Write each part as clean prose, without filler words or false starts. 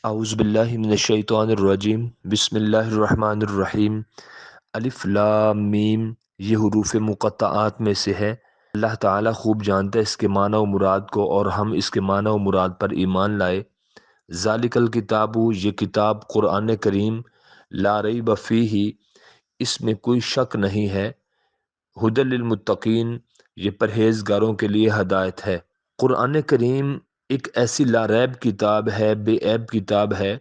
اعوذ باللہ من الشیطان الرجیم بسم اللہ الرحمن الرحیم الف لام میم یہ حروف مقطعات میں سے ہے۔ اللہ تعالیٰ خوب جانتا ہے اس کے معنی و مراد کو، اور ہم اس کے معنی و مراد پر ایمان لائے۔ ذالک الکتاب، یہ کتاب قرآن کریم، لا ریب فیہ، اس میں کوئی شک نہیں ہے، ھدی للمتقین، یہ پرہیزگاروں کے لیے ہدایت ہے۔ قرآن کریم ایک ایسی لا ریب کتاب ہے، بے عیب کتاب ہے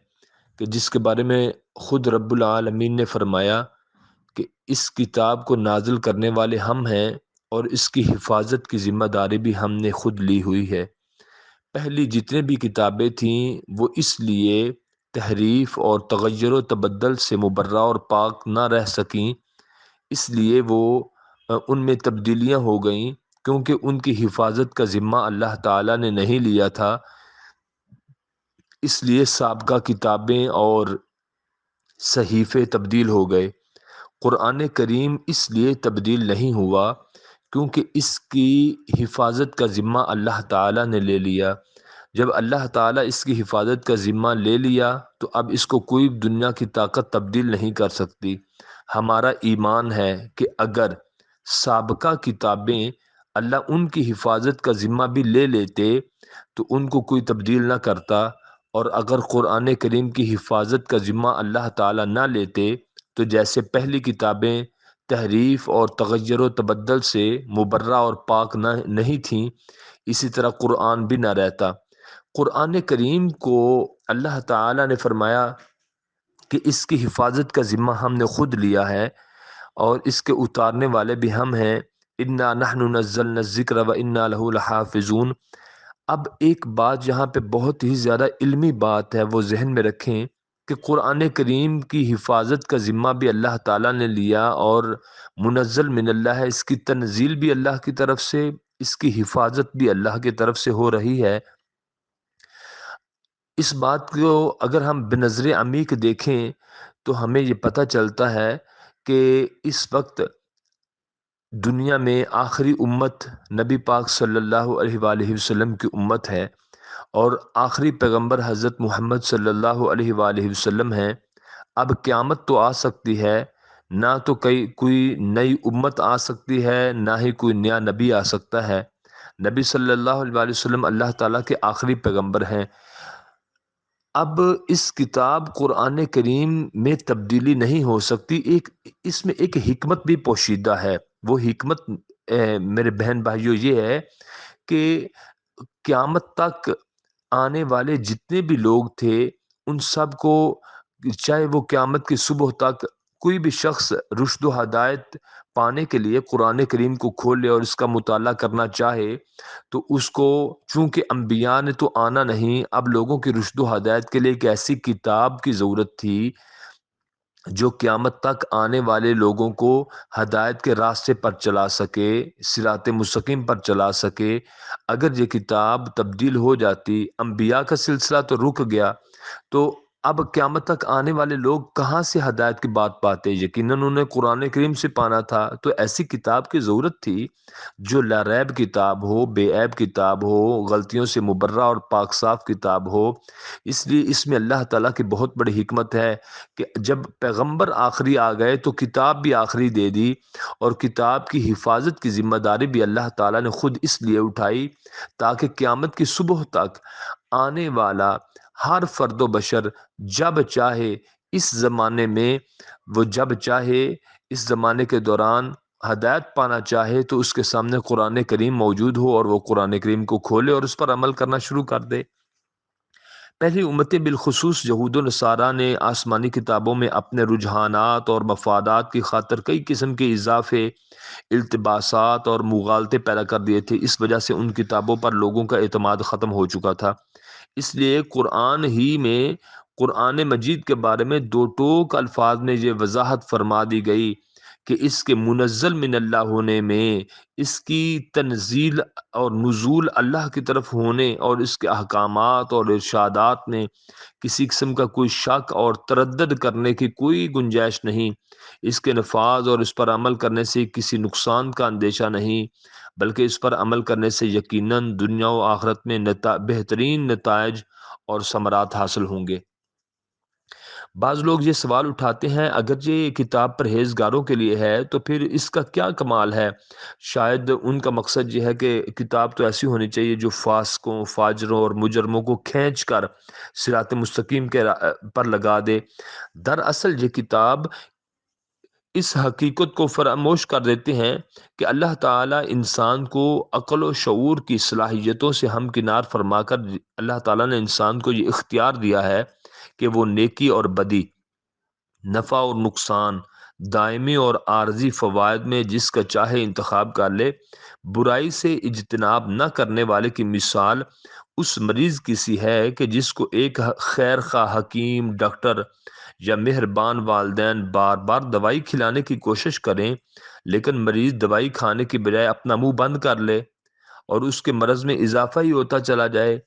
کہ جس کے بارے میں خود رب العالمین نے فرمایا کہ اس کتاب کو نازل کرنے والے ہم ہیں، اور اس کی حفاظت کی ذمہ داری بھی ہم نے خود لی ہوئی ہے۔ پہلی جتنے بھی کتابیں تھیں وہ اس لیے تحریف اور تغیر و تبدل سے مبرہ اور پاک نہ رہ سکیں، اس لیے وہ ان میں تبدیلیاں ہو گئیں، کیونکہ ان کی حفاظت کا ذمہ اللہ تعالیٰ نے نہیں لیا تھا۔ اس لیے سابقہ کتابیں اور صحیفے تبدیل ہو گئے۔ قرآن کریم اس لیے تبدیل نہیں ہوا کیونکہ اس کی حفاظت کا ذمہ اللہ تعالیٰ نے لے لیا۔ جب اللہ تعالیٰ اس کی حفاظت کا ذمہ لے لیا تو اب اس کو کوئی دنیا کی طاقت تبدیل نہیں کر سکتی۔ ہمارا ایمان ہے کہ اگر سابقہ کتابیں اللہ ان کی حفاظت کا ذمہ بھی لے لیتے تو ان کو کوئی تبدیل نہ کرتا، اور اگر قرآن کریم کی حفاظت کا ذمہ اللہ تعالیٰ نہ لیتے تو جیسے پہلی کتابیں تحریف اور تغیر و تبدل سے مبرہ اور پاک نہیں تھیں، اسی طرح قرآن بھی نہ رہتا۔ قرآن کریم کو اللہ تعالیٰ نے فرمایا کہ اس کی حفاظت کا ذمہ ہم نے خود لیا ہے، اور اس کے اتارنے والے بھی ہم ہیں۔ انا نحن نزلنا الذکر و انا لہ لحافظون۔ اب ایک بات یہاں پہ بہت ہی زیادہ علمی بات ہے، وہ ذہن میں رکھیں کہ قرآن کریم کی حفاظت کا ذمہ بھی اللہ تعالیٰ نے لیا، اور منزل من اللہ ہے، اس کی تنزیل بھی اللہ کی طرف سے، اس کی حفاظت بھی اللہ کی طرف سے ہو رہی ہے۔ اس بات کو اگر ہم بنظر عمیق دیکھیں تو ہمیں یہ پتہ چلتا ہے کہ اس وقت دنیا میں آخری امت نبی پاک صلی اللہ علیہ وآلہ وسلم کی امت ہے، اور آخری پیغمبر حضرت محمد صلی اللہ علیہ وآلہ وسلم ہیں۔ اب قیامت تو آ سکتی ہے، نہ تو کوئی نئی امت آ سکتی ہے، نہ ہی کوئی نیا نبی آ سکتا ہے۔ نبی صلی اللہ علیہ وآلہ وسلم اللہ تعالیٰ کے آخری پیغمبر ہیں۔ اب اس کتاب قرآن کریم میں تبدیلی نہیں ہو سکتی، اس میں ایک حکمت بھی پوشیدہ ہے۔ وہ حکمت میرے بہن بھائیوں یہ ہے کہ قیامت تک آنے والے جتنے بھی لوگ تھے ان سب کو، چاہے وہ قیامت کی صبح تک کوئی بھی شخص رشد و ہدایت پانے کے لیے قرآن کریم کو کھولے اور اس کا مطالعہ کرنا چاہے تو اس کو، چونکہ انبیاء نے تو آنا نہیں، اب لوگوں کی رشد و ہدایت کے لیے ایک ایسی کتاب کی ضرورت تھی جو قیامت تک آنے والے لوگوں کو ہدایت کے راستے پر چلا سکے، صراط مستقیم پر چلا سکے۔ اگر یہ کتاب تبدیل ہو جاتی، انبیاء کا سلسلہ تو رک گیا، تو اب قیامت تک آنے والے لوگ کہاں سے ہدایت کی بات پاتے؟ یقیناً انہیں قرآن کریم سے پانا تھا۔ تو ایسی کتاب کی ضرورت تھی جو لا ریب کتاب ہو، بے عیب کتاب ہو، غلطیوں سے مبرہ اور پاک صاف کتاب ہو۔ اس لیے اس میں اللہ تعالیٰ کی بہت بڑی حکمت ہے کہ جب پیغمبر آخری آ گئے تو کتاب بھی آخری دے دی، اور کتاب کی حفاظت کی ذمہ داری بھی اللہ تعالیٰ نے خود اس لیے اٹھائی تاکہ قیامت کی صبح تک آنے والا ہر فرد و بشر جب چاہے اس زمانے میں، وہ جب چاہے اس زمانے کے دوران ہدایت پانا چاہے تو اس کے سامنے قرآن کریم موجود ہو، اور وہ قرآن کریم کو کھولے اور اس پر عمل کرنا شروع کر دے۔ پہلی امتیں بالخصوص یہود و نصارہ نے آسمانی کتابوں میں اپنے رجحانات اور مفادات کی خاطر کئی قسم کے اضافے، التباسات اور مغالطے پیدا کر دیے تھے۔ اس وجہ سے ان کتابوں پر لوگوں کا اعتماد ختم ہو چکا تھا۔ اس لیے قرآن ہی میں، قرآن مجید کے بارے میں دو ٹوک الفاظ میں یہ وضاحت فرما دی گئی کہ اس کے منزل من اللہ ہونے میں، اس کی تنزیل اور نزول اللہ کی طرف ہونے، اور اس کے احکامات اور ارشادات میں کسی قسم کا کوئی شک اور تردد کرنے کی کوئی گنجائش نہیں۔ اس کے نفاذ اور اس پر عمل کرنے سے کسی نقصان کا اندیشہ نہیں، بلکہ اس پر عمل کرنے سے یقیناً دنیا و آخرت میں بہترین نتائج اور ثمرات حاصل ہوں گے۔ بعض لوگ یہ سوال اٹھاتے ہیں اگرچہ یہ کتاب پرہیزگاروں کے لیے ہے تو پھر اس کا کیا کمال ہے؟ شاید ان کا مقصد یہ ہے کہ کتاب تو ایسی ہونی چاہیے جو فاسقوں، فاجروں اور مجرموں کو کھینچ کر صراط مستقیم کے پر لگا دے۔ دراصل یہ کتاب اس حقیقت کو فراموش کر دیتے ہیں کہ اللہ تعالیٰ انسان کو عقل و شعور کی صلاحیتوں سے ہمکنار فرما کر اللہ تعالیٰ نے انسان کو یہ اختیار دیا ہے کہ وہ نیکی اور بدی، نفع اور نقصان، دائمی اور عارضی فوائد میں جس کا چاہے انتخاب کر لے۔ برائی سے اجتناب نہ کرنے والے کی مثال اس مریض کی سی ہے کہ جس کو ایک خیر خواہ حکیم، ڈاکٹر یا مہربان والدین بار بار دوائی کھلانے کی کوشش کریں، لیکن مریض دوائی کھانے کی بجائے اپنا منہ بند کر لے اور اس کے مرض میں اضافہ ہی ہوتا چلا جائے۔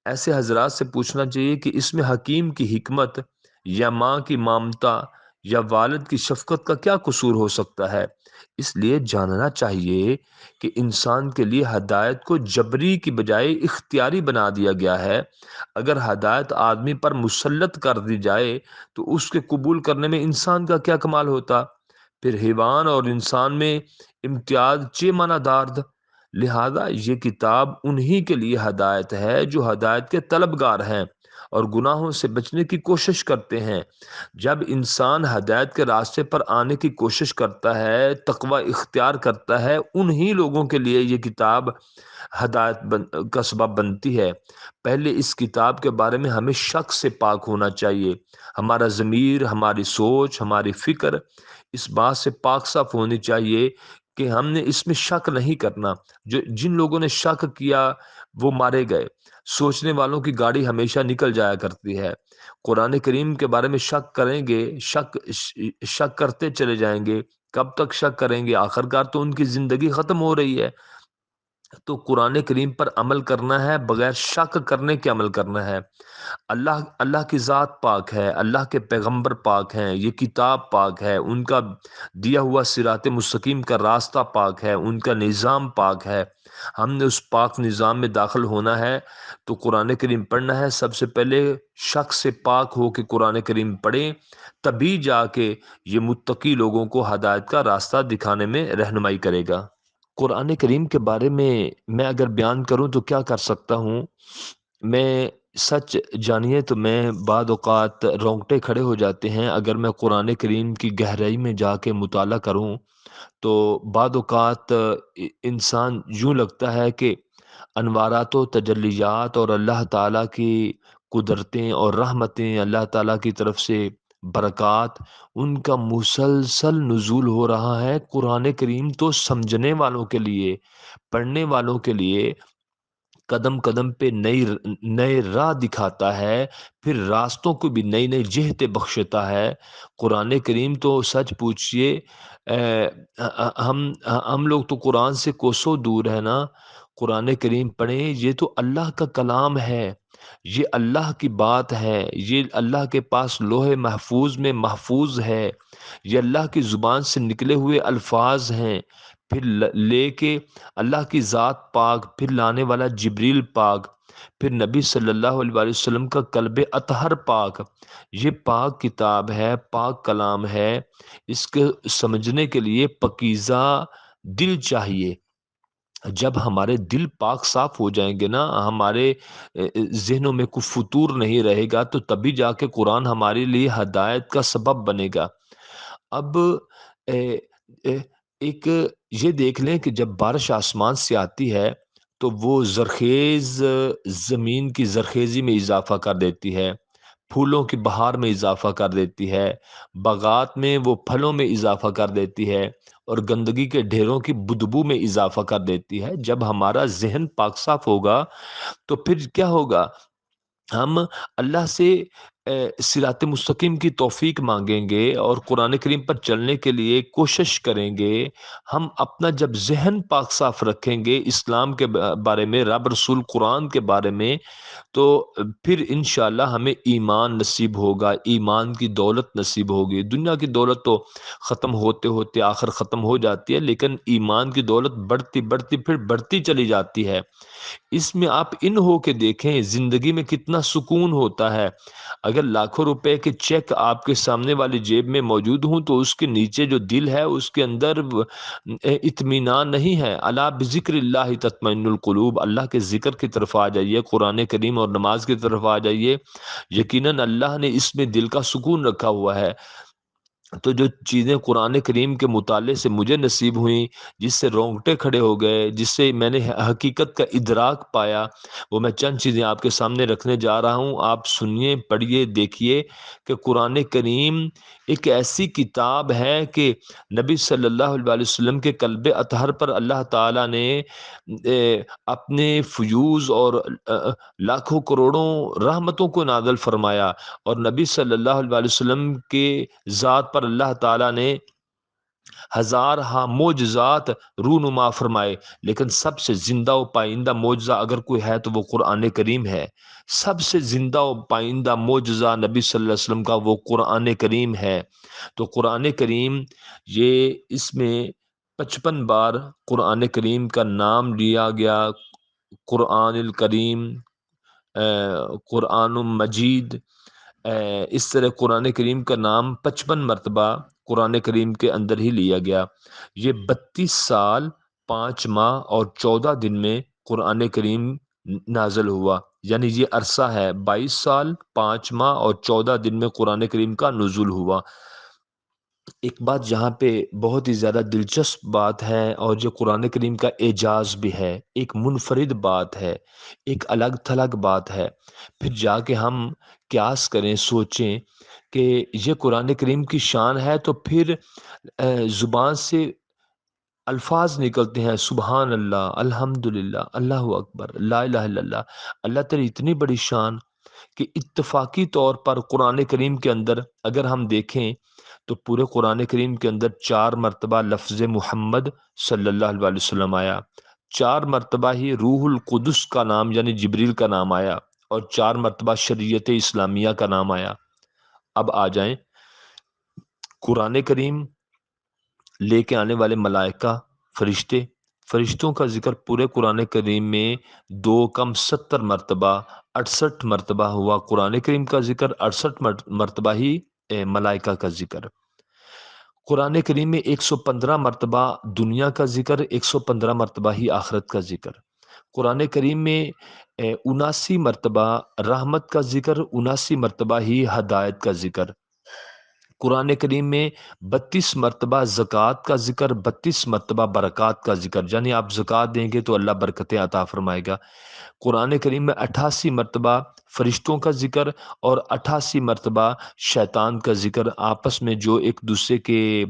ایسے حضرات سے پوچھنا چاہیے کہ اس میں حکیم کی حکمت یا ماں کی مامتا یا والد کی شفقت کا کیا قصور ہو سکتا ہے؟ اس لیے جاننا چاہیے کہ انسان کے لیے ہدایت کو جبری کی بجائے اختیاری بنا دیا گیا ہے۔ اگر ہدایت آدمی پر مسلط کر دی جائے تو اس کے قبول کرنے میں انسان کا کیا کمال ہوتا؟ پھر حیوان اور انسان میں امتیاز چے مانا دارد۔ لہذا یہ کتاب انہی کے لیے ہدایت ہے جو ہدایت کے طلبگار ہیں اور گناہوں سے بچنے کی کوشش کرتے ہیں۔ جب انسان ہدایت کے راستے پر آنے کی کوشش کرتا ہے، تقوی اختیار کرتا ہے، انہی لوگوں کے لیے یہ کتاب ہدایت کا سبب بنتی ہے۔ پہلے اس کتاب کے بارے میں ہمیں شک سے پاک ہونا چاہیے۔ ہمارا ضمیر، ہماری سوچ، ہماری فکر اس بات سے پاک صاف ہونی چاہیے کہ ہم نے اس میں شک نہیں کرنا۔ جن لوگوں نے شک کیا وہ مارے گئے۔ سوچنے والوں کی گاڑی ہمیشہ نکل جایا کرتی ہے۔ قرآن کریم کے بارے میں شک کریں گے، شک کرتے چلے جائیں گے۔ کب تک شک کریں گے؟ آخرکار تو ان کی زندگی ختم ہو رہی ہے۔ تو قرآن کریم پر عمل کرنا ہے، بغیر شک کرنے کے عمل کرنا ہے۔ اللہ کی ذات پاک ہے، اللہ کے پیغمبر پاک ہیں، یہ کتاب پاک ہے، ان کا دیا ہوا صراط مستقیم کا راستہ پاک ہے، ان کا نظام پاک ہے۔ ہم نے اس پاک نظام میں داخل ہونا ہے تو قرآن کریم پڑھنا ہے۔ سب سے پہلے شک سے پاک ہو کے قرآن کریم پڑھیں، تبھی جا کے یہ متقی لوگوں کو ہدایت کا راستہ دکھانے میں رہنمائی کرے گا۔ قرآن کریم کے بارے میں اگر بیان کروں تو کیا کر سکتا ہوں؟ میں سچ جانیے تو میں بعض اوقات رونگٹے کھڑے ہو جاتے ہیں اگر میں قرآن کریم کی گہرائی میں جا کے مطالعہ کروں تو بعض اوقات انسان یوں لگتا ہے کہ انوارات و تجلیات اور اللہ تعالیٰ کی قدرتیں اور رحمتیں، اللہ تعالیٰ کی طرف سے برکات، ان کا مسلسل نزول ہو رہا ہے۔ قرآن کریم تو سمجھنے والوں کے لیے، پڑھنے والوں کے لیے قدم قدم پہ نئے راہ دکھاتا ہے، پھر راستوں کو بھی نئی نئی جہتیں بخشتا ہے۔ قرآن کریم تو سچ پوچھئے ہم لوگ تو قرآن سے کوسوں دور ہے نا۔ قرآن کریم پڑھیں، یہ تو اللہ کا کلام ہے، یہ اللہ کی بات ہے، یہ اللہ کے پاس لوح محفوظ میں محفوظ ہے، یہ اللہ کی زبان سے نکلے ہوئے الفاظ ہیں، پھر لے کے اللہ کی ذات پاک، پھر لانے والا جبریل پاک، پھر نبی صلی اللہ علیہ وآلہ وسلم کا قلب اطہر پاک۔ یہ پاک کتاب ہے، پاک کلام ہے۔ اس کے سمجھنے کے لیے پاکیزہ دل چاہیے۔ جب ہمارے دل پاک صاف ہو جائیں گے نا، ہمارے ذہنوں میں کوئی فطور نہیں رہے گا، تو تبھی جا کے قرآن ہمارے لیے ہدایت کا سبب بنے گا۔ اب ایک یہ دیکھ لیں کہ جب بارش آسمان سے آتی ہے تو وہ زرخیز زمین کی زرخیزی میں اضافہ کر دیتی ہے، پھولوں کی بہار میں اضافہ کر دیتی ہے، باغات میں وہ پھلوں میں اضافہ کر دیتی ہے، اور گندگی کے ڈھیروں کی بدبو میں اضافہ کر دیتی ہے۔ جب ہمارا ذہن پاک صاف ہوگا تو پھر کیا ہوگا؟ ہم اللہ سے صراط مستقیم کی توفیق مانگیں گے اور قرآن کریم پر چلنے کے لیے کوشش کریں گے۔ ہم اپنا جب ذہن پاک صاف رکھیں گے اسلام کے بارے میں، رب رسول قرآن کے بارے میں، تو پھر انشاءاللہ ہمیں ایمان نصیب ہوگا، ایمان کی دولت نصیب ہوگی۔ دنیا کی دولت تو ختم ہوتے ہوتے آخر ختم ہو جاتی ہے، لیکن ایمان کی دولت بڑھتی بڑھتی پھر بڑھتی چلی جاتی ہے۔ اس میں آپ ان ہو کے دیکھیں زندگی میں کتنا سکون ہوتا ہے۔ اگر لاکھوں روپے کے چیک آپ کے سامنے والی جیب میں موجود ہوں تو اس کے نیچے جو دل ہے اس کے اندر اطمینان نہیں ہے۔ الا بذکر اللہ تطمئن القلوب، اللہ کے ذکر کی طرف آ جائیے، قرآن کریم اور نماز کی طرف آ جائیے، یقیناً اللہ نے اس میں دل کا سکون رکھا ہوا ہے۔ تو جو چیزیں قرآن کریم کے مطالعے سے مجھے نصیب ہوئیں، جس سے رونگٹے کھڑے ہو گئے، جس سے میں نے حقیقت کا ادراک پایا، وہ میں چند چیزیں آپ کے سامنے رکھنے جا رہا ہوں۔ آپ سنیے، پڑھیے، دیکھیے کہ قرآن کریم ایک ایسی کتاب ہے کہ نبی صلی اللہ علیہ وسلم کے قلب اطہر پر اللہ تعالیٰ نے اپنے فیوز اور لاکھوں کروڑوں رحمتوں کو نازل فرمایا، اور نبی صلی اللہ علیہ وسلم کے ذات پر اللہ تعالیٰ نے ہزار ہاں معجزات رونما فرمائے، لیکن سب سے زندہ و پائندہ معجزہ اگر کوئی ہے تو وہ قرآن کریم ہے۔ سب سے زندہ و پائندہ معجزہ نبی صلی اللہ علیہ وسلم کا وہ قرآن کریم ہے۔ تو قرآن کریم، یہ اس میں 55 بار قرآن کریم کا نام لیا گیا، قرآن الکریم، قرآن مجید، اس طرح قرآن کریم کا نام 55 مرتبہ قرآن کریم کے اندر ہی لیا گیا۔ یہ 32 سال 5 ماہ اور 14 دن میں قرآن کریم نازل ہوا، یعنی یہ عرصہ ہے 22 سال 5 ماہ اور 14 دن میں قرآن کریم کا نزول ہوا۔ ایک بات یہاں پہ بہت ہی زیادہ دلچسپ بات ہے، اور جو قرآن کریم کا اعجاز بھی ہے، ایک منفرد بات ہے، ایک الگ تھلگ بات ہے۔ پھر جا کے ہم قیاس کریں، سوچیں کہ یہ قرآن کریم کی شان ہے، تو پھر زبان سے الفاظ نکلتے ہیں، سبحان اللہ، الحمدللہ، اللہ اکبر، لا الہ الا اللہ۔ اللہ تعالی اتنی بڑی شان کہ اتفاقی طور پر قرآن کریم کے اندر اگر ہم دیکھیں تو پورے قرآن کریم کے اندر 4 مرتبہ لفظ محمد صلی اللہ علیہ وسلم آیا، 4 مرتبہ ہی روح القدس کا نام یعنی جبریل کا نام آیا، اور 4 مرتبہ شریعت اسلامیہ کا نام آیا۔ اب آ جائیں قرآن کریم لے کے آنے والے ملائکہ، فرشتوں کا ذکر پورے قرآن کریم میں 2 کم 70 مرتبہ 68 مرتبہ ہوا۔ قرآن کریم کا ذکر 68 مرتبہ ہی ملائکہ کا ذکر۔ قرآن کریم میں 115 مرتبہ دنیا کا ذکر، 115 مرتبہ ہی آخرت کا ذکر۔ قرآن کریم میں 79 مرتبہ رحمت کا ذکر، 79 مرتبہ ہی ہدایت کا ذکر۔ قرآن کریم میں 32 مرتبہ زکوٰۃ کا ذکر، 32 مرتبہ برکات کا ذکر، یعنی آپ زکوٰۃ دیں گے تو اللہ برکتیں عطا فرمائے گا۔ قرآن کریم میں 88 مرتبہ فرشتوں کا ذکر اور 88 مرتبہ شیطان کا ذکر، آپس میں جو ایک دوسرے کے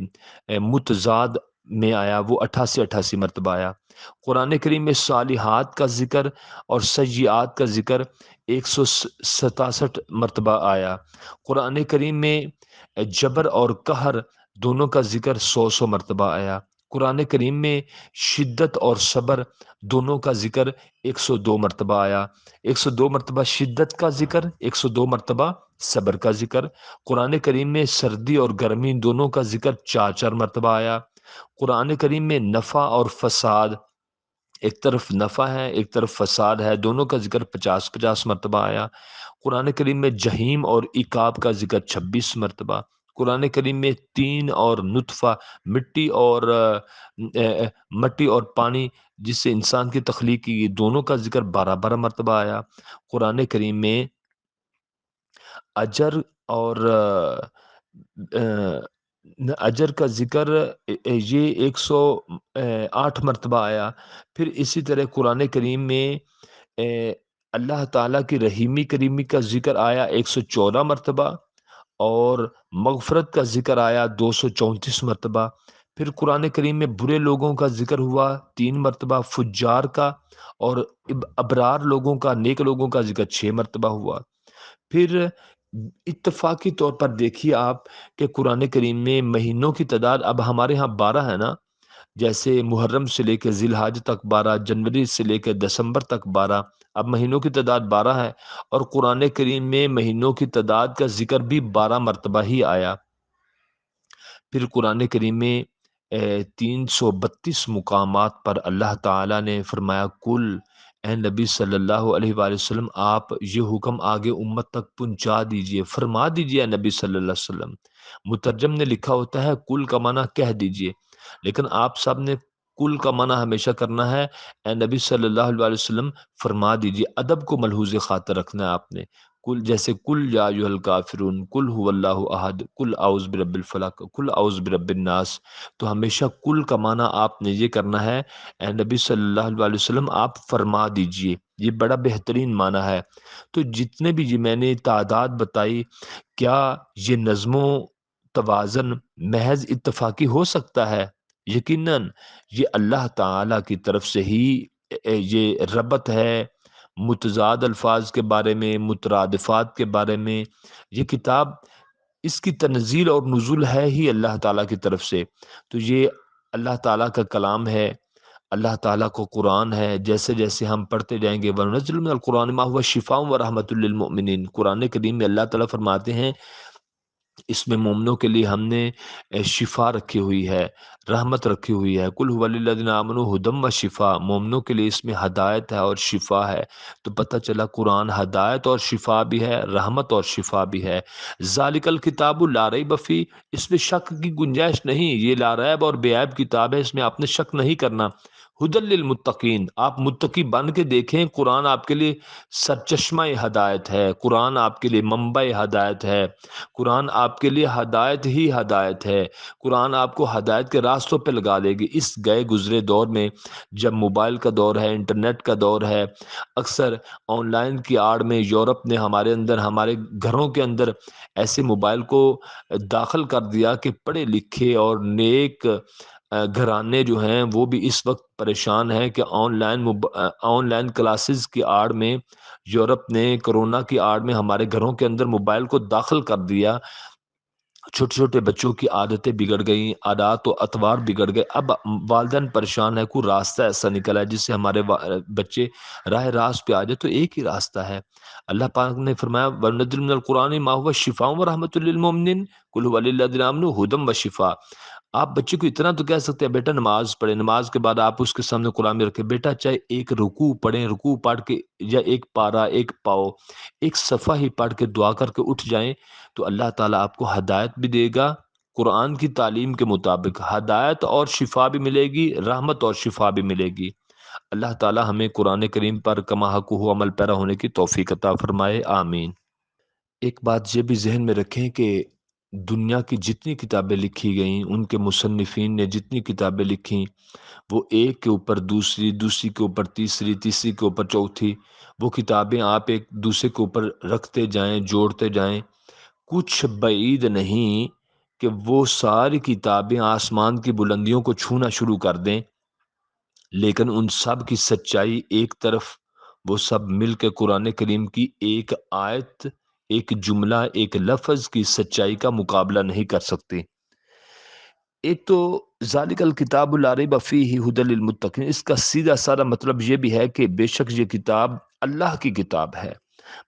متضاد میں آیا، وہ 88 مرتبہ آیا۔ قرآن کریم میں صالحات کا ذکر اور سیئات کا ذکر 167 مرتبہ آیا۔ قرآن کریم میں جبر اور قہر دونوں کا ذکر 100 مرتبہ آیا۔ قرآن کریم میں شدت اور صبر دونوں کا ذکر 102 مرتبہ آیا۔ 102 مرتبہ شدت کا ذکر، 102 مرتبہ صبر کا ذکر۔ قرآن کریم میں سردی اور گرمی دونوں کا ذکر 4 مرتبہ آیا۔ قرآن کریم میں نفع اور فساد، ایک طرف نفع ہے ایک طرف فساد ہے، دونوں کا ذکر 50 مرتبہ آیا۔ قرآن کریم میں جہیم اور عقاب کا ذکر 26 مرتبہ۔ قرآن کریم میں تین اور نطفہ، مٹی اور پانی جس سے انسان کی تخلیق کی، دونوں کا ذکر 12 مرتبہ آیا۔ قرآن کریم میں اجر اور اجر کا ذکر یہ 108 مرتبہ آیا۔ پھر اسی طرح قرآن کریم میں اللہ تعالیٰ کی رحیمی کریمی کا ذکر آیا 114 مرتبہ، اور مغفرت کا ذکر آیا 234 مرتبہ۔ پھر قرآن کریم میں برے لوگوں کا ذکر ہوا 3 مرتبہ، فجار کا اور ابرار لوگوں کا، نیک لوگوں کا ذکر 6 مرتبہ ہوا۔ پھر اتفاقی طور پر دیکھیے آپ کہ قرآن کریم میں مہینوں کی تعداد اب ہمارے ہاں 12 ہے نا، جیسے محرم سے لے کے ذی الحج تک 12، جنوری سے لے کے دسمبر تک 12، اب مہینوں کی تعداد 12 ہے، اور قرآن کریم میں مہینوں کی تعداد کا ذکر بھی 12 مرتبہ ہی آیا۔ پھر قرآن کریم میں 332 مقامات پر اللہ تعالیٰ نے فرمایا کل اے نبی صلی اللہ علیہ وآلہ وسلم آپ یہ حکم آگے امت تک پہنچا دیجئے، فرما دیجئے اے نبی صلی اللہ علیہ وسلم۔ مترجم نے لکھا ہوتا ہے کل کا معنی کہہ دیجئے، لیکن آپ سب نے کل کا معنی ہمیشہ کرنا ہے اے نبی صلی اللہ علیہ وسلم فرما دیجئے۔ ادب کو ملحوظ خاطر رکھنا ہے آپ نے۔ کل جیسے کل یا ایھا الکافرون، کل هو اللہ احد، کل اعوذ برب الفلق، کل اعوذ برب الناس، تو ہمیشہ کل کا معنی آپ نے یہ کرنا ہے اے نبی صلی اللہ علیہ وسلم آپ فرما دیجئے، یہ بڑا بہترین معنی ہے۔ تو جتنے بھی یہ میں نے تعداد بتائی، کیا یہ نظم و توازن محض اتفاقی ہو سکتا ہے؟ یقیناً یہ اللہ تعالی کی طرف سے ہی یہ ربط ہے، متضاد الفاظ کے بارے میں، مترادفات کے بارے میں۔ یہ کتاب اس کی تنزیل اور نزول ہے ہی اللہ تعالیٰ کی طرف سے، تو یہ اللہ تعالیٰ کا کلام ہے، اللہ تعالیٰ کو قرآن ہے۔ جیسے جیسے ہم پڑھتے جائیں گے وَنُنَزِّلُ مِنَ الْقُرْآنِ مَا هُوَ شِفَاءٌ وَرَحْمَةٌ لِّلْمُؤْمِنِينَ، قرآن کریم میں اللہ تعالیٰ فرماتے ہیں اس میں مومنوں کے لیے ہم نے شفا رکھی ہوئی ہے، رحمت رکھی ہوئی ہے۔ کل هو للذین آمنوا ھدی وشفاء، مومنوں کے لیے اس میں ہدایت ہے اور شفا ہے۔ تو پتہ چلا قرآن ہدایت اور شفا بھی ہے، رحمت اور شفا بھی ہے۔ ذالک الکتاب لا ریب فیہ، اس میں شک کی گنجائش نہیں، یہ لا ریب اور بے عیب کتاب ہے، اس میں آپ نے شک نہیں کرنا۔ ھدی للمتقین، آپ متقی بن کے دیکھیں، قرآن آپ کے لیے سرچشمہ ہدایت ہے، قرآن آپ کے لیے منبع ہدایت ہے، قرآن آپ کے لیے ہدایت ہی ہدایت ہے، قرآن آپ کو ہدایت کے راستوں پہ لگا دے گی۔ اس گئے گزرے دور میں جب موبائل کا دور ہے، انٹرنیٹ کا دور ہے، اکثر آن لائن کی آڑ میں یورپ نے ہمارے اندر، ہمارے گھروں کے اندر ایسے موبائل کو داخل کر دیا کہ پڑھے لکھے اور نیک گھرانے جو ہیں وہ بھی اس وقت پریشان ہیں کہ آن لائن کلاسز کی آڑ میں یورپ نے کرونا کی آڑ میں ہمارے گھروں کے اندر موبائل کو داخل کر دیا۔ چھوٹے چھوٹے بچوں کی عادتیں بگڑ گئیں، عادات و اطوار بگڑ گئے۔ اب والدین پریشان ہے، کوئی راستہ ایسا نکلا ہے جس سے ہمارے بچے راہ راست پہ آ جائے، تو ایک ہی راستہ ہے۔ اللہ پاک نے فرمایا وَنُنَزِّلُ مِنَ الْقُرْآنِ مَا هُوَ شِفَاءٌ وَرَحْمَةٌ لِّلْمُؤْمِنِينَ قُلْ هُوَ لِلَّذِينَ آمَنُوا ھُدًى وَشِفَاءٌ۔ آپ بچے کو اتنا تو کہہ سکتے ہیں بیٹا نماز پڑھے، نماز کے بعد آپ اس کے سامنے قرآن میں رکھے، بیٹا چاہے ایک رکوع پڑھیں، رکوع پڑھ کے یا ایک پارہ، ایک پاؤ، ایک صفحہ ہی پڑھ کے دعا کر کے اٹھ جائیں، تو اللہ تعالیٰ آپ کو ہدایت بھی دے گا، قرآن کی تعلیم کے مطابق ہدایت اور شفا بھی ملے گی، رحمت اور شفا بھی ملے گی۔ اللہ تعالیٰ ہمیں قرآن کریم پر کما حق ہو عمل پیرا ہونے کی توفیق عطا فرمائے، آمین۔ ایک بات یہ بھی ذہن میں رکھیں کہ دنیا کی جتنی کتابیں لکھی گئیں، ان کے مصنفین نے جتنی کتابیں لکھیں، وہ ایک کے اوپر دوسری، دوسری کے اوپر تیسری، تیسری کے اوپر چوتھی، وہ کتابیں آپ ایک دوسرے کے اوپر رکھتے جائیں، جوڑتے جائیں، کچھ بعید نہیں کہ وہ ساری کتابیں آسمان کی بلندیوں کو چھونا شروع کر دیں، لیکن ان سب کی سچائی ایک طرف، وہ سب مل کے قرآن کریم کی ایک آیت، ایک جملہ، ایک لفظ کی سچائی کا مقابلہ نہیں کر سکتے۔ ایک تو ذالک الکتاب لا ریب فیہ ھدی للمتقین، اس کا سیدھا سارا مطلب یہ بھی ہے کہ بے شک یہ کتاب اللہ کی کتاب ہے،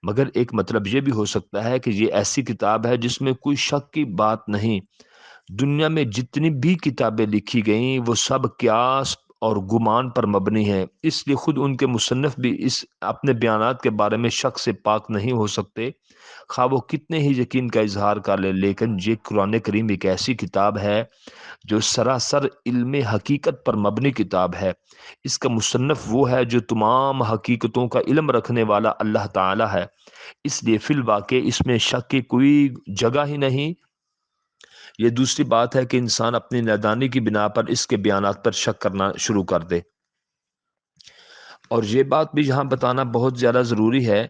مگر ایک مطلب یہ بھی ہو سکتا ہے کہ یہ ایسی کتاب ہے جس میں کوئی شک کی بات نہیں۔ دنیا میں جتنی بھی کتابیں لکھی گئیں وہ سب قیاس اور گمان پر مبنی ہیں، اس لیے خود ان کے مصنف بھی اس اپنے بیانات کے بارے میں شک سے پاک نہیں ہو سکتے، خواہ وہ کتنے ہی یقین کا اظہار کر لے۔ لیکن یہ قرآن کریم ایک ایسی کتاب ہے جو سراسر علم حقیقت پر مبنی کتاب ہے، اس کا مصنف وہ ہے جو تمام حقیقتوں کا علم رکھنے والا اللہ تعالی ہے، اس لیے فی الواقع اس میں شک کی کوئی جگہ ہی نہیں۔ یہ دوسری بات ہے کہ انسان اپنی نادانی کی بنا پر اس کے بیانات پر شک کرنا شروع کر دے، اور یہ بات بھی یہاں بتانا بہت زیادہ ضروری ہے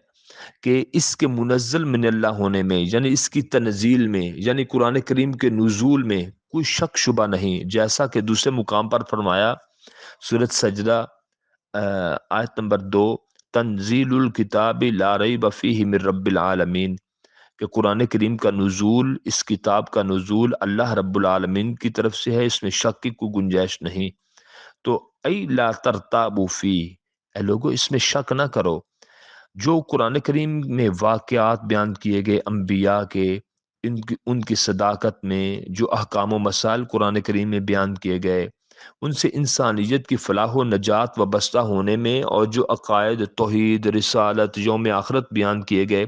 کہ اس کے منزل من اللہ ہونے میں، یعنی اس کی تنزیل میں، یعنی قرآن کریم کے نزول میں کوئی شک شبہ نہیں، جیسا کہ دوسرے مقام پر فرمایا سورۃ سجدہ آیت نمبر 2، تنزیل الکتاب لا ریب فیہ من رب العالمین، کہ قرآن کریم کا نزول، اس کتاب کا نزول اللہ رب العالمین کی طرف سے ہے، اس میں شک کی کوئی گنجائش نہیں۔ تو ای لا ترتابوا فیہ، اے لوگو اس میں شک نہ کرو۔ جو قرآن کریم میں واقعات بیان کیے گئے انبیاء کے، ان کی صداقت میں، جو احکام و مسائل قرآن کریم میں بیان کیے گئے، ان سے انسانیت کی فلاح و نجات وابستہ ہونے میں، اور جو عقائد توحید، رسالت، یوم آخرت بیان کیے گئے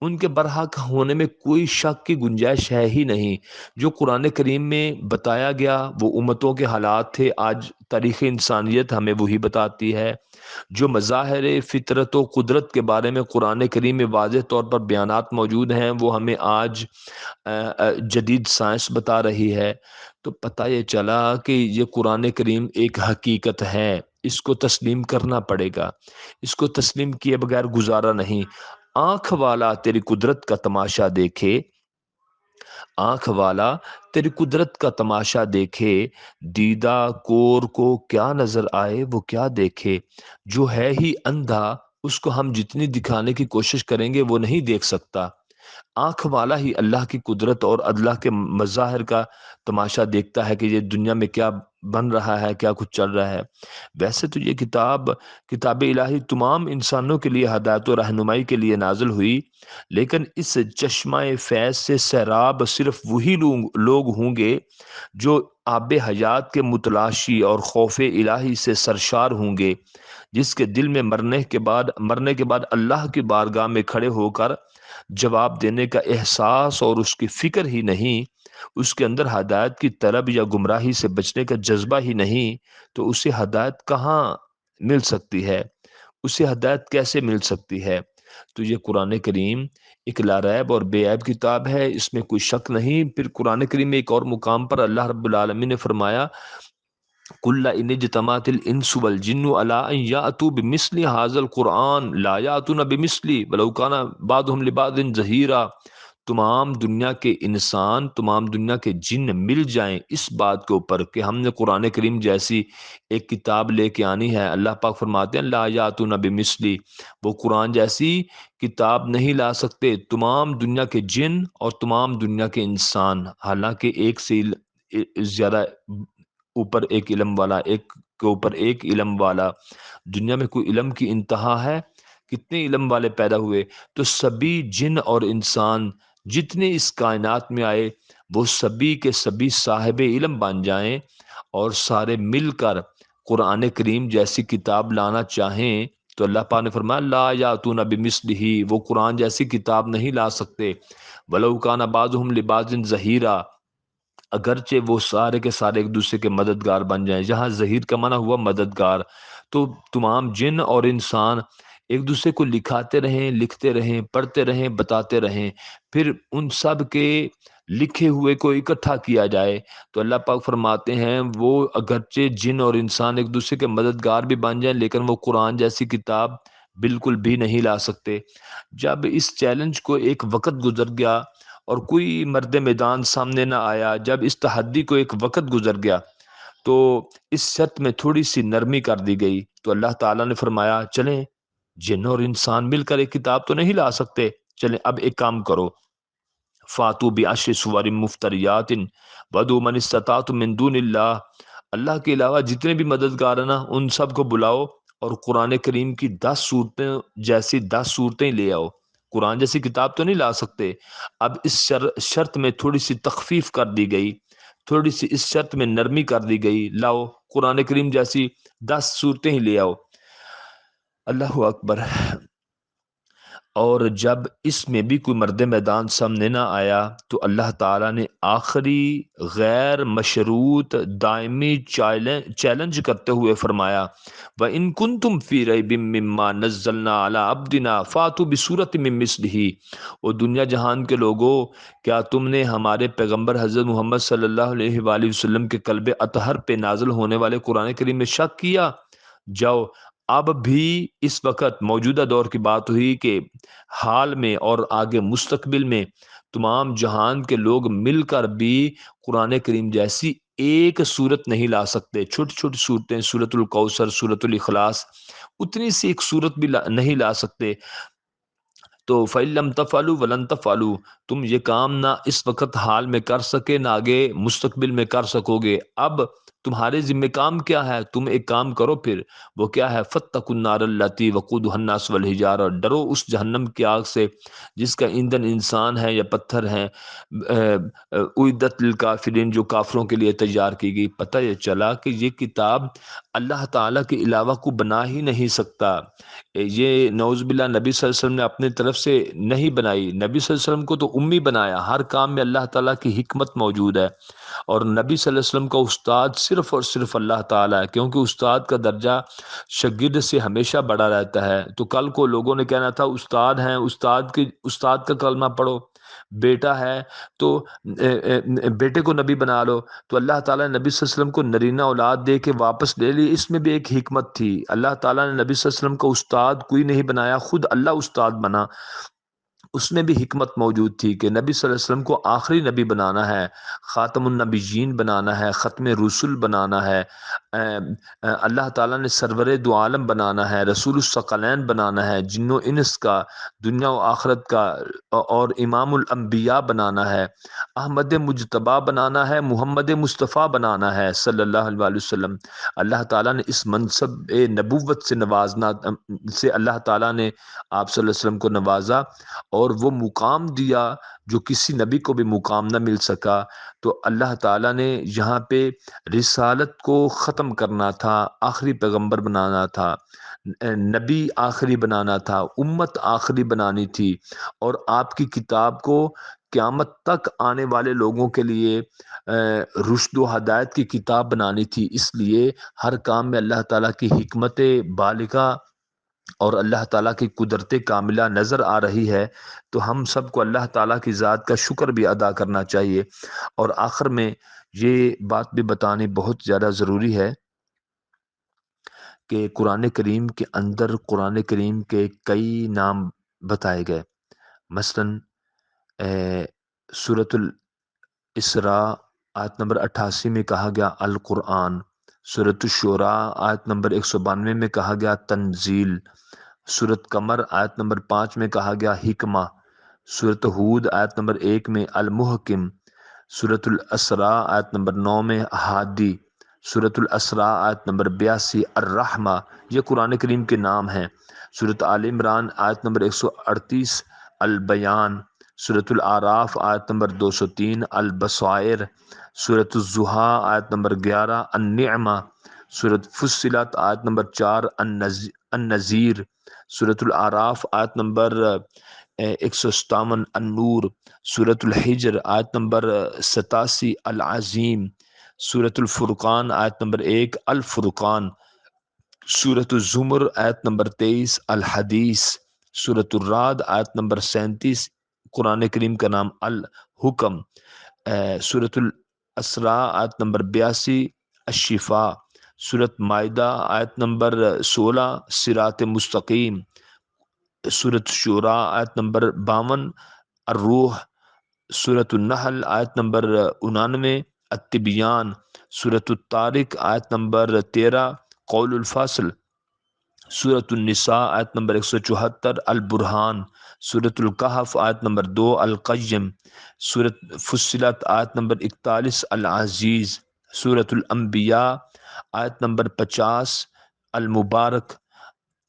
ان کے برحق ہونے میں کوئی شک کی گنجائش ہے ہی نہیں۔ جو قرآن کریم میں بتایا گیا وہ امتوں کے حالات تھے، آج تاریخ انسانیت ہمیں وہی بتاتی ہے۔ جو مظاہر فطرت و قدرت کے بارے میں قرآن کریم میں واضح طور پر بیانات موجود ہیں وہ ہمیں آج جدید سائنس بتا رہی ہے۔ تو پتہ یہ چلا کہ یہ قرآن کریم ایک حقیقت ہے، اس کو تسلیم کرنا پڑے گا، اس کو تسلیم کیے بغیر گزارا نہیں۔ آنکھ والا تیری قدرت کا تماشا دیکھے، آنکھ والا تیری قدرت کا تماشا دیکھے، دیدہ کور کو کیا نظر آئے وہ کیا دیکھے۔ جو ہے ہی اندھا اس کو ہم جتنی دکھانے کی کوشش کریں گے وہ نہیں دیکھ سکتا۔ آنکھ والا ہی اللہ کی قدرت اور اللہ کے مظاہر کا تماشا دیکھتا ہے کہ یہ دنیا میں کیا بن رہا ہے، کیا کچھ چل رہا ہے۔ ویسے تو یہ کتاب الہی تمام انسانوں کے لیے ہدایت و رہنمائی کے لیے نازل ہوئی، لیکن اس چشمہ فیض سے سیراب صرف وہی لوگ ہوں گے جو آب حیات کے متلاشی اور خوف الہی سے سرشار ہوں گے، جس کے دل میں مرنے کے بعد اللہ کی بارگاہ میں کھڑے ہو کر جواب دینے کا احساس اور اس کی فکر ہی نہیں، اس کے اندر ہدایت کی طلب یا گمراہی سے بچنے کا جذبہ ہی نہیں، تو اسے ہدایت کہاں مل سکتی ہے؟ اسے ہدایت کیسے مل سکتی ہے؟ تو یہ قرآن کریم ایک لاریب اور بے عیب کتاب ہے، اس میں کوئی شک نہیں۔ پھر قرآن کریم میں ایک اور مقام پر اللہ رب العالمین نے فرمایا قُلْ لَئِنِ اجْتَمَعَتِ الْإِنسُ وَالْجِنُّ عَلَىٰ أَن يَأْتُوا بِمِثْلِ هَٰذَا الْقُرْآنِ لَا يَأْتُونَ بِمِثْلِهِ وَلَوْ كَانَ بَعْضُهُمْ لِبَعْضٍ ظَهِيرًا۔ تمام دنیا کے انسان، تمام دنیا کے جن مل جائیں اس بات کے اوپر کہ ہم نے قرآن کریم جیسی ایک کتاب لے کے آنی ہے، اللہ پاک فرماتے ہیں لا یاتون بمثلی، وہ قرآن جیسی کتاب نہیں لا سکتے تمام دنیا کے جن اور تمام دنیا کے انسان، حالانکہ ایک سے زیادہ اوپر ایک علم والا، ایک کے اوپر ایک علم والا، دنیا میں کوئی علم کی انتہا ہے؟ کتنے علم والے پیدا ہوئے؟ تو سبھی جن اور انسان جتنے اس کائنات میں آئے وہ سبھی کے سبھی صاحب علم بن جائیں اور سارے مل کر قرآن کریم جیسی کتاب لانا چاہیں تو اللہ پاک نے فرمایا لا یاتون بمثلہ، وہ قرآن جیسی کتاب نہیں لا سکتے۔ ولو کان بعضهم لبعض ظہیرا، اگرچہ وہ سارے کے سارے ایک دوسرے کے مددگار بن جائیں۔ جہاں ظہیر کا معنی ہوا مددگار، تو تمام جن اور انسان ایک دوسرے کو لکھاتے رہیں، لکھتے رہیں، پڑھتے رہیں، بتاتے رہیں، پھر ان سب کے لکھے ہوئے کو اکٹھا کیا جائے تو اللہ پاک فرماتے ہیں وہ اگرچہ جن اور انسان ایک دوسرے کے مددگار بھی بن جائیں لیکن وہ قرآن جیسی کتاب بالکل بھی نہیں لا سکتے۔ جب اس چیلنج کو ایک وقت گزر گیا اور کوئی مرد میدان سامنے نہ آیا، جب اس تحدی کو ایک وقت گزر گیا تو اس شرط میں تھوڑی سی نرمی کر دی گئی، تو اللہ تعالیٰ نے فرمایا چلیں جن اور انسان مل کر ایک کتاب تو نہیں لا سکتے، چلیں اب ایک کام کرو فاتو بعشر سور مفتریات ودعوا من استطعتم من دون اللہ، اللہ کے علاوہ جتنے بھی مددگار ہیں نا ان سب کو بلاؤ اور قرآن کریم کی 10 صورتیں جیسی 10 صورتیں لے آؤ۔ قرآن جیسی کتاب تو نہیں لا سکتے، اب اس شرط میں تھوڑی سی تخفیف کر دی گئی، تھوڑی سی اس شرط میں نرمی کر دی گئی، لاؤ قرآن کریم جیسی 10 صورتیں ہی لے آؤ۔ اللہ اکبر۔ اور جب اس میں بھی کوئی مرد میدان سامنے نہ آیا تو اللہ تعالیٰ نے آخری غیر مشروط دائمی چیلنج کرتے ہوئے فرمایا وَإِن كُنتُمْ فِي رَيْبٍ مِّمَّا نَزَّلْنَا عَلَىٰ عَبْدِنَا فَأْتُوا بِسُورَةٍ مِّن مِّثْلِهِ، اور دنیا جہان کے لوگوں کیا تم نے ہمارے پیغمبر حضرت محمد صلی اللہ علیہ وآلہ وسلم کے قلب اطہر پہ نازل ہونے والے قرآن کریم میں شک کیا؟ جاؤ اب بھی اس وقت موجودہ دور کی بات ہوئی کہ حال میں اور آگے مستقبل میں تمام جہان کے لوگ مل کر بھی قرآن کریم جیسی ایک صورت نہیں لا سکتے۔ چھوٹی چھوٹی صورتیں، سورۃ الکوثر، سورۃ الاخلاص، اتنی سی ایک صورت بھی نہیں لا سکتے۔ تو فَإِن لَّمْ تَفْعَلُوا وَلَن تَفْعَلُوا، تم یہ کام نہ اس وقت حال میں کر سکے نہ آگے مستقبل میں کر سکو گے، اب تمہارے ذمہ کام کیا ہے؟ تم ایک کام کرو پھر، وہ کیا ہے؟ فاتقوا النار التی وقودها الناس والحجارہ، ڈرو اس جہنم کی آگ سے جس کا ایندھن انسان ہے یا پتھر ہیں، اعدت للکافرین، جو کافروں کے لیے تیار کی گئی۔ پتہ یہ چلا کہ یہ کتاب اللہ تعالیٰ کے علاوہ کو بنا ہی نہیں سکتا، یہ نعوذ باللہ نبی صلی اللہ علیہ وسلم نے اپنے طرف سے نہیں بنائی۔ نبی صلی اللہ علیہ وسلم کو تو امی بنایا، ہر کام میں اللہ تعالیٰ کی حکمت موجود ہے، اور نبی صلی اللہ علیہ وسلم کا استاد صرف اور صرف اللہ تعالیٰ ہے، کیونکہ استاد کا درجہ شاگرد سے ہمیشہ بڑا رہتا ہے۔ تو کل کو لوگوں نے کہنا تھا استاد ہیں، استاد کا کلمہ پڑھو، بیٹا ہے تو بیٹے کو نبی بنا لو، تو اللہ تعالیٰ نے نبی صلی اللہ علیہ وسلم کو نرینہ اولاد دے کے واپس لے لی۔ اس میں بھی ایک حکمت تھی، اللہ تعالیٰ نے نبی صلی اللہ علیہ وسلم کو استاد کوئی نہیں بنایا، خود اللہ استاد بنا۔ اس میں بھی حکمت موجود تھی کہ نبی صلی اللہ علیہ وسلم کو آخری نبی بنانا ہے، خاتم النبیین بنانا ہے، ختم رسول بنانا ہے، اللہ تعالیٰ نے سرور دو عالم بنانا ہے، رسول الثقلین بنانا ہے، جن و انس کا، دنیا و آخرت کا، اور امام الانبیاء بنانا ہے، احمد مجتبیٰ بنانا ہے، محمد مصطفیٰ بنانا ہے صلی اللہ علیہ وسلم۔ اللہ تعالیٰ نے اس منصب نبوت سے نوازنا سے اللہ تعالیٰ نے آپ صلی اللہ علیہ وسلم کو نوازا، اور وہ مقام دیا جو کسی نبی کو بھی مقام نہ مل سکا۔ تو اللہ تعالیٰ نے یہاں پہ رسالت کو ختم کرنا تھا، آخری پیغمبر بنانا تھا، نبی آخری بنانا تھا، امت آخری بنانی تھی، اور آپ کی کتاب کو قیامت تک آنے والے لوگوں کے لیے رشد و ہدایت کی کتاب بنانی تھی۔ اس لیے ہر کام میں اللہ تعالیٰ کی حکمت بالغہ اور اللہ تعالیٰ کی قدرت کاملہ نظر آ رہی ہے، تو ہم سب کو اللہ تعالیٰ کی ذات کا شکر بھی ادا کرنا چاہیے۔ اور آخر میں یہ بات بھی بتانی بہت زیادہ ضروری ہے کہ قرآن کریم کے اندر قرآن کریم کے کئی نام بتائے گئے، مثلاً سورۃ الاسراء آیت نمبر 88 میں کہا گیا القرآن، سورۃ الشعراء آیت نمبر 192 میں کہا گیا تنزیل، سورۃ قمر آیت نمبر 5 میں کہا گیا حکمہ، سورۃ ہود آیت نمبر 1 میں المحکم، سورۃ الاسراء آیت نمبر 9 میں ہادی، سورۃ الاسراء آیت نمبر 82 الرحمہ۔ یہ قرآن کریم کے نام ہیں۔ سورۃ آل عمران آیت نمبر 138 البیان، سورۃ الاعراف آیت نمبر 203 البصائر، سورۃ الضحیٰ آیت نمبر 11 النعمہ، سورۃ فصلت آیت نمبر 4 النذیر، سورۃ الاعراف آیت نمبر 157 النور، سورۃ الحجر آیت نمبر 87 العظیم، سورۃ الفرقان آیت نمبر 1 الفرقان، سورۃ الزمر آیت نمبر 23 الحدیث، سورۃ الرعد آیت نمبر 37 قرآن کریم کا نام الحکم، سورۃ الاسراء آیت نمبر 82 الشفاء، سورۃ مائدہ آیت نمبر 16 صراط مستقیم، سورۃ شعراء آیت نمبر 52 الروح، سورۃ النحل آیت نمبر 99 التبیان، سورۃ الطارق آیت نمبر 13 قول الفصل، سورۃ النساء آیت نمبر 174 البرہان، سورۃ الکہف آیت نمبر 2 القیم، سورۃ فصلت آیت نمبر 41 العزیز، سورۃ الانبیاء آیت نمبر 50 المبارک،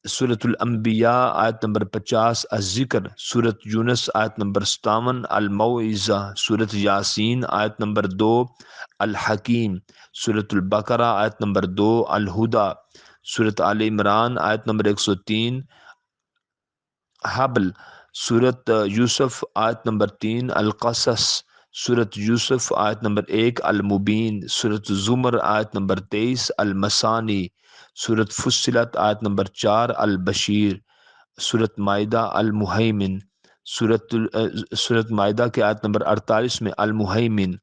سورۃ الانبیاء آیت نمبر 50 الذکر، سورۃ یونس آیت نمبر 57 الموعظہ، سورۃ یاسین آیت نمبر 2 الحکیم، سورۃ البقرہ آیت نمبر 2 الہدی، سورۃ آل عمران آیت نمبر 103 حبل، سورۃ یوسف آیت نمبر 3 القصص، سورۃ یوسف آیت نمبر 1 المبین، سورۃ زمر آیت نمبر 23 المثانی، سورۃ فصلت آیت نمبر 4 البشیر، سورۃ مائدہ المہیمن، سورۃ مائدہ کے آیت نمبر 48 میں المہیمن،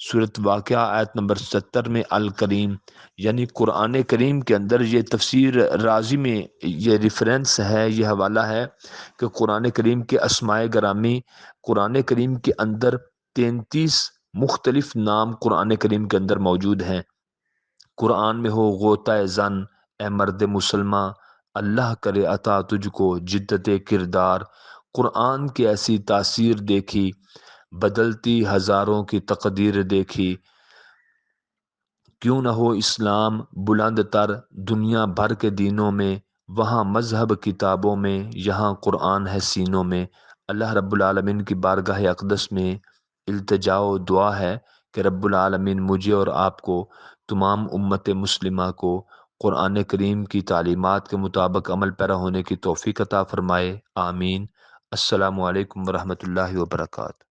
سورۃ واقعہ آیت نمبر 70 میں الکریم۔ یعنی قرآن کریم کے اندر یہ تفسیر رازی میں یہ ریفرنس ہے، یہ حوالہ ہے کہ قرآن کریم کے اسماء گرامی، قرآن کریم کے اندر 33 مختلف نام قرآن کریم کے اندر موجود ہیں۔ قرآن میں ہو غوطہ زن، اے مرد مسلمہ اللہ کرے عطا تجھ کو جدت کردار، قرآن کی ایسی تاثیر دیکھی، بدلتی ہزاروں کی تقدیر دیکھی، کیوں نہ ہو اسلام بلند تر دنیا بھر کے دینوں میں، وہاں مذہب کتابوں میں، یہاں قرآن ہے سینوں میں۔ اللہ رب العالمین کی بارگاہ اقدس میں التجا و دعا ہے کہ رب العالمین مجھے اور آپ کو، تمام امت مسلمہ کو، قرآن کریم کی تعلیمات کے مطابق عمل پیرا ہونے کی توفیق عطا فرمائے، آمین۔ السلام علیکم ورحمۃ اللہ وبرکاتہ۔